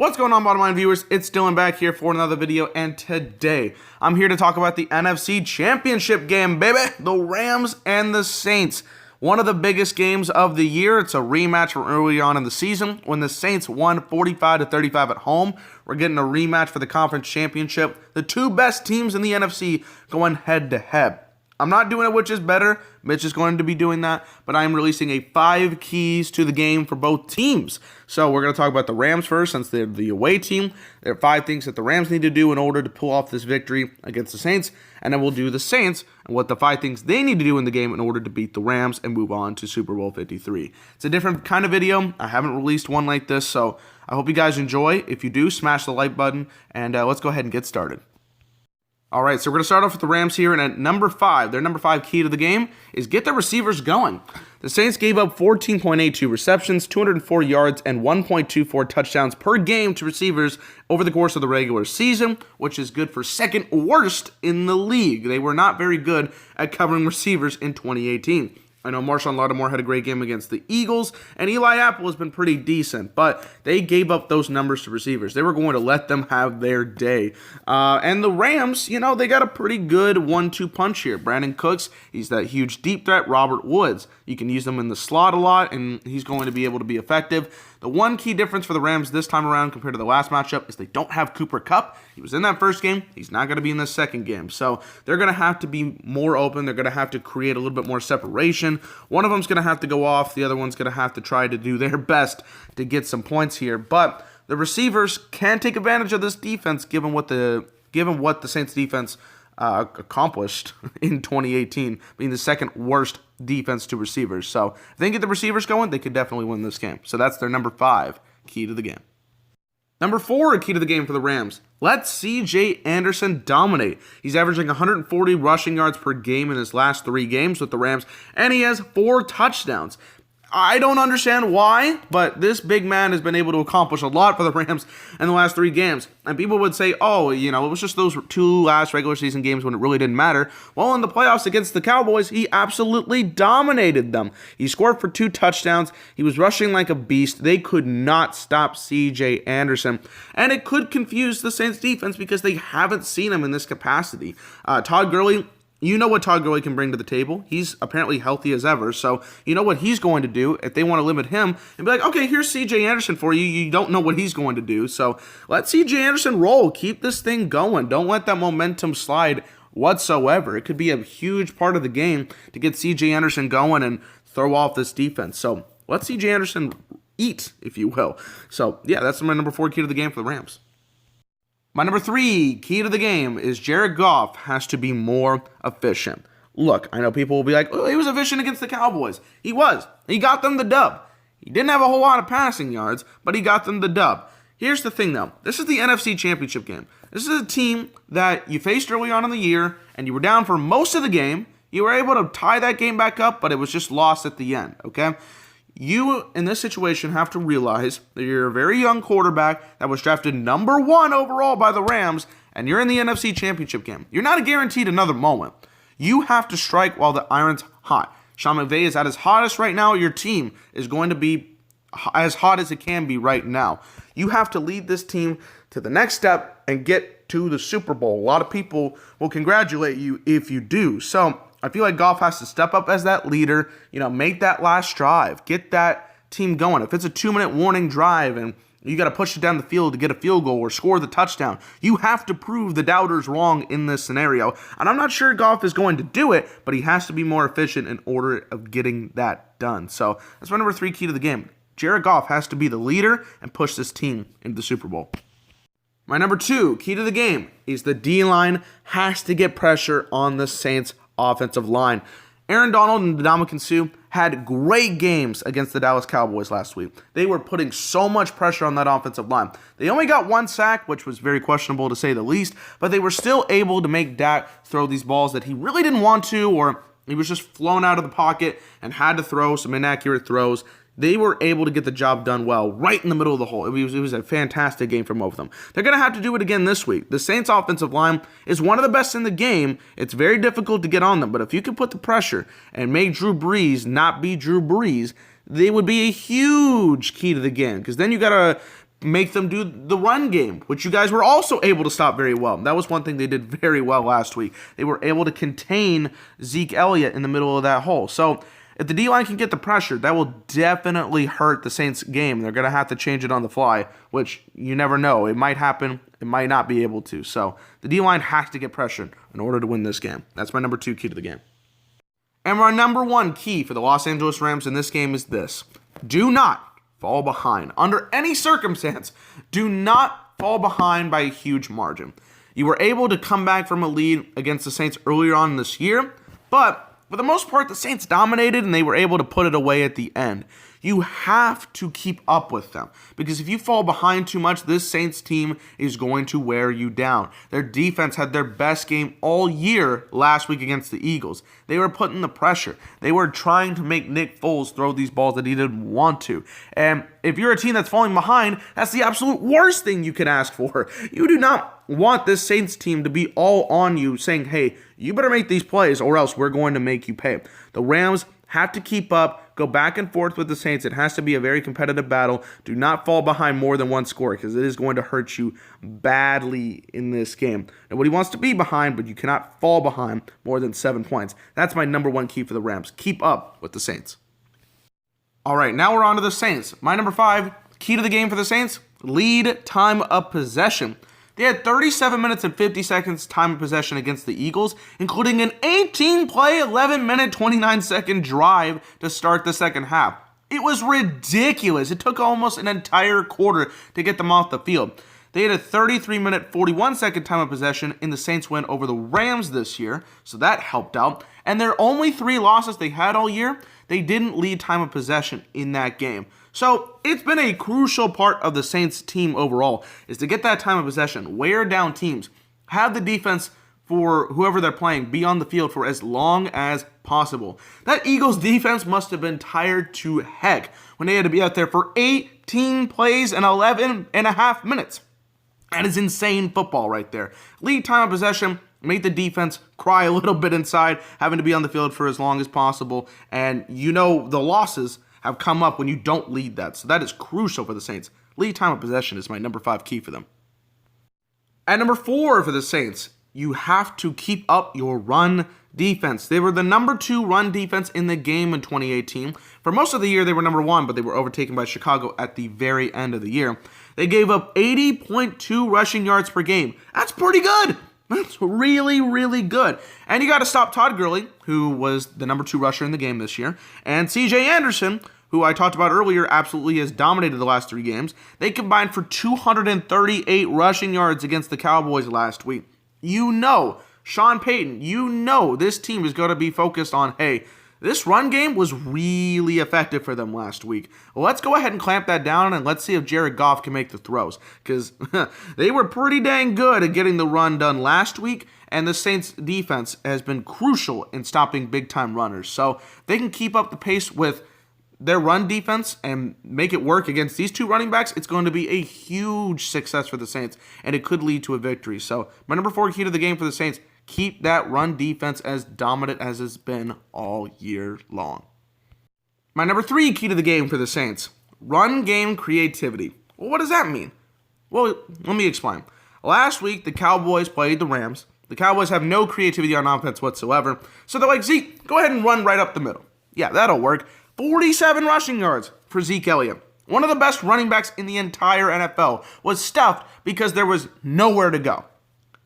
What's going on, bottom line viewers? It's Dylan back here for another video, and today I'm here to talk about the NFC Championship game, baby. The Rams and the Saints. One of the biggest games of the year. It's a rematch from early on in the season when the Saints won 45-35 at home. We're getting a rematch for the conference championship. The two best teams in the NFC going head to head. I'm not doing it which is better. Mitch is going to be doing that, but I'm releasing a 5 keys to the game for both teams. So we're going to talk about the Rams first, since they're the away team. There are 5 things that the Rams need to do in order to pull off this victory against the Saints, and then we'll do the Saints and what the 5 things they need to do in the game in order to beat the Rams and move on to Super Bowl 53. It's a different kind of video. I haven't released one like this, so I hope you guys enjoy. If you do, smash the like button, and let's go ahead and get started. All right, so we're going to start off with the Rams here, and at number 5, their number 5 key to the game is get their receivers going. The Saints gave up 14.82 receptions, 204 yards, and 1.24 touchdowns per game to receivers over the course of the regular season, which is good for second worst in the league. They were not very good at covering receivers in 2018. I know Marshawn Lattimore had a great game against the Eagles, and Eli Apple has been pretty decent, but they gave up those numbers to receivers. They were going to let them have their day. And the Rams, you know, they got a pretty good 1-2 punch here. Brandon Cooks, he's that huge deep threat. Robert Woods, you can use him in the slot a lot, and he's going to be able to be effective. The one key difference for the Rams this time around compared to the last matchup is they don't have Cooper Kupp. He was in that first game. He's not going to be in the second game. So they're going to have to be more open. They're going to have to create a little bit more separation. One of them's going to have to go off. The other one's going to have to try to do their best to get some points here. But the receivers can take advantage of this defense given what the Saints defense accomplished in 2018, being the second worst defense to receivers. So if they can get the receivers going, they could definitely win this game. So that's their number 5 key to the game. Number 4 key to the game for the Rams. Let C.J. Anderson dominate. He's averaging 140 rushing yards per game in his last 3 games with the Rams, and he has 4 touchdowns. I don't understand why, but this big man has been able to accomplish a lot for the Rams in the last 3 games. And people would say, oh, you know, it was just those 2 last regular season games when it really didn't matter. Well, in the playoffs against the Cowboys, he absolutely dominated them. He scored for 2 touchdowns. He was rushing like a beast. They could not stop C.J. Anderson. And it could confuse the Saints defense because they haven't seen him in this capacity. Todd Gurley, you know what Todd Gurley can bring to the table. He's apparently healthy as ever, so you know what he's going to do if they want to limit him and be like, okay, here's C.J. Anderson for you. You don't know what he's going to do, so let C.J. Anderson roll. Keep this thing going. Don't let that momentum slide whatsoever. It could be a huge part of the game to get C.J. Anderson going and throw off this defense. So let C.J. Anderson eat, if you will. So, yeah, that's my number 4 key to the game for the Rams. My number 3 key to the game is Jared Goff has to be more efficient. Look, I know people will be like, oh, he was efficient against the Cowboys. He was. He got them the dub. He didn't have a whole lot of passing yards, but he got them the dub. Here's the thing, though. This is the NFC Championship game. This is a team that you faced early on in the year, and you were down for most of the game. You were able to tie that game back up, but it was just lost at the end, okay? You, in this situation, have to realize that you're a very young quarterback that was drafted number 1 overall by the Rams, and you're in the NFC Championship game. You're not guaranteed another moment. You have to strike while the iron's hot. Sean McVay is at his hottest right now. Your team is going to be as hot as it can be right now. You have to lead this team to the next step and get to the Super Bowl. A lot of people will congratulate you if you do. So I feel like Goff has to step up as that leader, you know, make that last drive, get that team going. If it's a 2-minute warning drive and you got to push it down the field to get a field goal or score the touchdown, you have to prove the doubters wrong in this scenario. And I'm not sure Goff is going to do it, but he has to be more efficient in order of getting that done. So that's my number 3 key to the game. Jared Goff has to be the leader and push this team into the Super Bowl. My number 2 key to the game is the D-line has to get pressure on the Saints offensive line. Aaron Donald and Ndamukong Suh had great games against the Dallas Cowboys last week. They were putting so much pressure on that offensive line. They only got 1 sack, which was very questionable to say the least, but they were still able to make Dak throw these balls that he really didn't want to, or he was just flown out of the pocket and had to throw some inaccurate throws. They were able to get the job done well, right in the middle of the hole. It was a fantastic game from both of them. They're going to have to do it again this week. The Saints' offensive line is one of the best in the game. It's very difficult to get on them, but if you can put the pressure and make Drew Brees not be Drew Brees, they would be a huge key to the game, because then you got to make them do the run game, which you guys were also able to stop very well. That was one thing they did very well last week. They were able to contain Zeke Elliott in the middle of that hole. So if the D-line can get the pressure, that will definitely hurt the Saints game. They're going to have to change it on the fly, which you never know. It might happen. It might not be able to. So the D-line has to get pressure in order to win this game. That's my number 2 key to the game. And my number 1 key for the Los Angeles Rams in this game is this. Do not fall behind. Under any circumstance, do not fall behind by a huge margin. You were able to come back from a lead against the Saints earlier on this year, but for the most part, the Saints dominated and they were able to put it away at the end. You have to keep up with them because if you fall behind too much, this Saints team is going to wear you down. Their defense had their best game all year last week against the Eagles. They were putting the pressure. They were trying to make Nick Foles throw these balls that he didn't want to. And if you're a team that's falling behind, that's the absolute worst thing you can ask for. You do not want this Saints team to be all on you saying, hey, you better make these plays or else we're going to make you pay. The Rams have to keep up, go back and forth with the Saints. It has to be a very competitive battle. Do not fall behind more than one score because it is going to hurt you badly in this game. Nobody wants to be behind, but you cannot fall behind more than 7 points. That's my number 1 key for the Rams. Keep up with the Saints. All right, now we're on to the Saints. My number 5 key to the game for the Saints, lead time of possession. They had 37 minutes and 50 seconds time of possession against the Eagles, including an 18-play, 11-minute, 29-second drive to start the second half. It was ridiculous. It took almost an entire quarter to get them off the field. They had a 33-minute, 41-second time of possession in the Saints win over the Rams this year, so that helped out. And their only 3 losses they had all year, they didn't lead time of possession in that game. So it's been a crucial part of the Saints team overall is to get that time of possession, wear down teams, have the defense for whoever they're playing be on the field for as long as possible. That Eagles defense must have been tired to heck when they had to be out there for 18 plays and 11 and a half minutes. That is insane football right there. Lead time of possession, make the defense cry a little bit inside, having to be on the field for as long as possible. And you know the losses have come up when you don't lead that. So that is crucial for the Saints. Lead time of possession is my number 5 key for them. At number 4 for the Saints, you have to keep up your run defense. They were the number 2 run defense in the game in 2018. For most of the year, they were number 1, but they were overtaken by Chicago at the very end of the year. They gave up 80.2 rushing yards per game. That's pretty good. That's really, really good. And you got to stop Todd Gurley, who was the number 2 rusher in the game this year, and CJ Anderson, who I talked about earlier, absolutely has dominated the last 3 games. They combined for 238 rushing yards against the Cowboys last week. You know, Sean Payton, you know this team is going to be focused on, hey, this run game was really effective for them last week. Well, let's go ahead and clamp that down and let's see if Jared Goff can make the throws. Because they were pretty dang good at getting the run done last week, and the Saints defense has been crucial in stopping big-time runners. So they can keep up the pace with their run defense and make it work against these 2 running backs. It's going to be a huge success for the Saints, and it could lead to a victory. So my number 4 key to the game for the Saints, keep that run defense as dominant as it's been all year long. My number 3 key to the game for the Saints, run game creativity. Well, what does that mean? Well, let me explain. Last week, the Cowboys played the Rams. The Cowboys have no creativity on offense whatsoever. So they're like, Zeke, go ahead and run right up the middle. Yeah, that'll work. 47 rushing yards for Zeke Elliott. One of the best running backs in the entire NFL was stuffed because there was nowhere to go.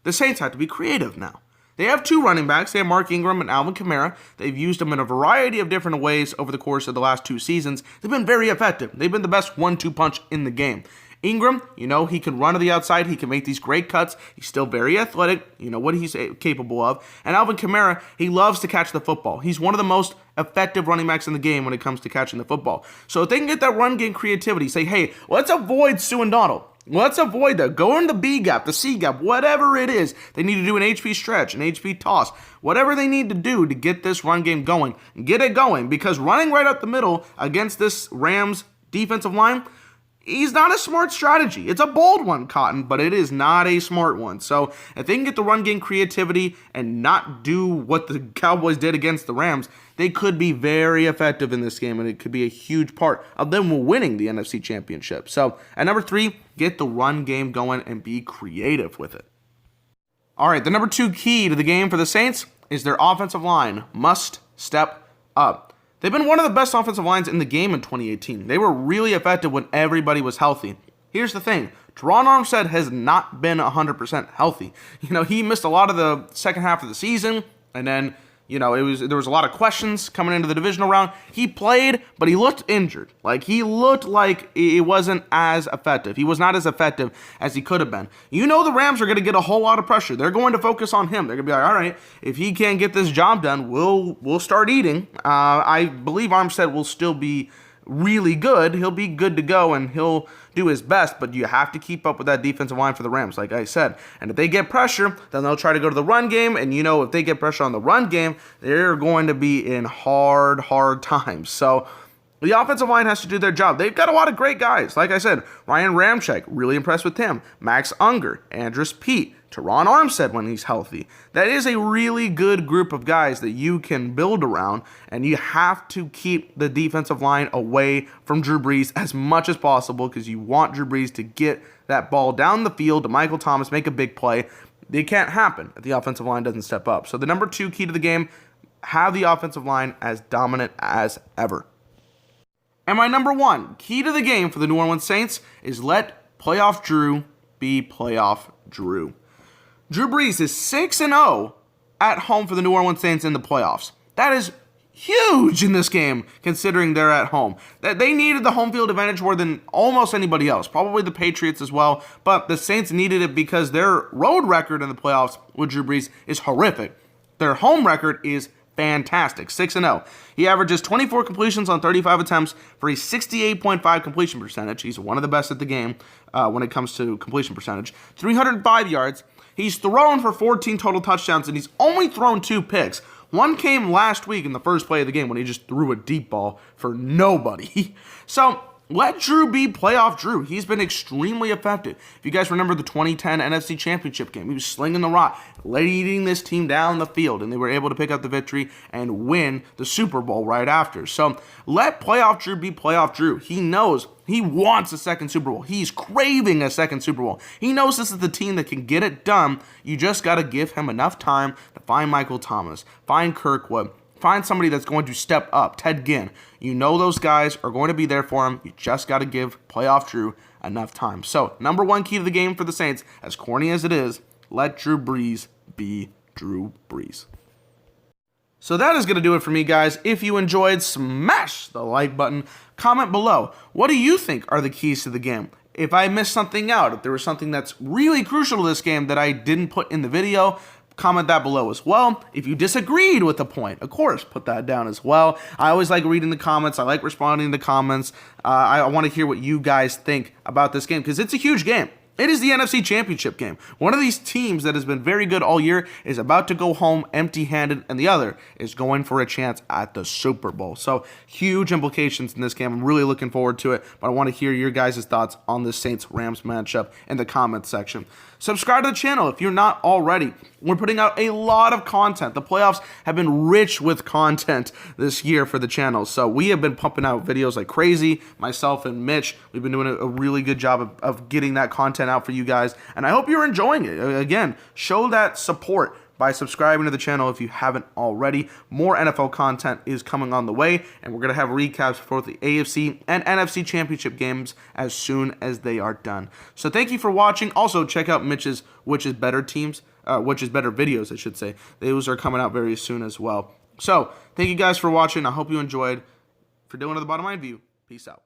The Saints had to be creative now. They have 2 running backs. They have Mark Ingram and Alvin Kamara. They've used them in a variety of different ways over the course of the last 2 seasons. They've been very effective. They've been the best 1-2 punch in the game. Ingram, you know, he can run to the outside. He can make these great cuts. He's still very athletic. You know what he's capable of. And Alvin Kamara, he loves to catch the football. He's one of the most effective running backs in the game when it comes to catching the football. So if they can get that run game creativity, say, hey, let's avoid Sue and Donald. Let's avoid that. Go in the B gap, the C gap, whatever it is. They need to do an HP stretch, an HP toss, whatever they need to do to get this run game going. Get it going, because running right up the middle against this Rams defensive line, He's not a smart strategy. It's a bold one, Cotton, but it is not a smart one. So if they can get the run game creativity and not do what the Cowboys did against the Rams, they could be very effective in this game, and it could be a huge part of them winning the NFC Championship. So at number 3, get the run game going and be creative with it. All right, the number 2 key to the game for the Saints is their offensive line must step up. They've been one of the best offensive lines in the game in 2018. They were really effective when everybody was healthy. Here's the thing. Teron Armstead has not been 100% healthy. He missed a lot of the second half of the season, and then, there was a lot of questions coming into the divisional round. He played, but he looked injured. He looked like it wasn't as effective. He was not as effective as he could have been. The Rams are going to get a whole lot of pressure. They're going to focus on him. They're going to be like, all right, if he can't get this job done, we'll start eating. I believe Armstead will still be really good. He'll be good to go, and he'll do his best, but you have to keep up with that defensive line for the Rams, like I said. And if they get pressure, then they'll try to go to the run game, and if they get pressure on the run game, they're going to be in hard times. So the offensive line has to do their job. They've got a lot of great guys. Like I said, Ryan Ramczyk, really impressed with him. Max Unger, Andrus Peat, Teron Armstead when he's healthy. That is a really good group of guys that you can build around, and you have to keep the defensive line away from Drew Brees as much as possible because you want Drew Brees to get that ball down the field to Michael Thomas, make a big play. It can't happen if the offensive line doesn't step up. So the number 2 key to the game, have the offensive line as dominant as ever. And my number 1 key to the game for the New Orleans Saints is let playoff Drew be playoff Drew. Drew Brees is 6-0 at home for the New Orleans Saints in the playoffs. That is huge in this game, considering they're at home. They needed the home field advantage more than almost anybody else, probably the Patriots as well, but the Saints needed it because their road record in the playoffs with Drew Brees is horrific. Their home record is fantastic, 6-0. He averages 24 completions on 35 attempts for a 68.5 completion percentage. He's one of the best at the game when it comes to completion percentage. 305 yards. He's thrown for 14 total touchdowns, and he's only thrown 2 picks. One came last week in the first play of the game when he just threw a deep ball for nobody. So let Drew be playoff Drew. He's been extremely effective. If you guys remember the 2010 NFC Championship game, he was slinging the rock, leading this team down the field, and they were able to pick up the victory and win the Super Bowl right after. So let playoff Drew be playoff Drew. He knows he wants a second Super Bowl. He's craving a second Super Bowl. He knows this is the team that can get it done. You just got to give him enough time to find Michael Thomas, find Kirkwood, find somebody that's going to step up. Ted Ginn. Those guys are going to be there for him. You just got to give playoff Drew enough time. So, number 1 key to the game for the Saints, as corny as it is, let Drew Brees be Drew Brees. So that is going to do it for me, guys. If you enjoyed, smash the like button. Comment below. What do you think are the keys to the game? If I missed something out, if there was something that's really crucial to this game that I didn't put in the video, comment that below as well. If you disagreed with the point, of course, put that down as well. I always like reading the comments. I like responding to comments. I want to hear what you guys think about this game because it's a huge game. It is the NFC Championship game. One of these teams that has been very good all year is about to go home empty-handed, and the other is going for a chance at the Super Bowl. So, huge implications in this game. I'm really looking forward to it, but I want to hear your guys' thoughts on this Saints-Rams matchup in the comments section. Subscribe to the channel if you're not already. We're putting out a lot of content. The playoffs have been rich with content this year for the channel. So we have been pumping out videos like crazy. Myself and Mitch, we've been doing a really good job of getting that content out for you guys. And I hope you're enjoying it. Again, show that support by subscribing to the channel if you haven't already. More NFL content is coming on the way, and we're going to have recaps for the AFC and NFC Championship games as soon as they are done. So thank you for watching. Also, check out Mitch's Which is Better videos, I should say. Those are coming out very soon as well. So thank you guys for watching. I hope you enjoyed. For Dylan of The Bottom Line View, peace out.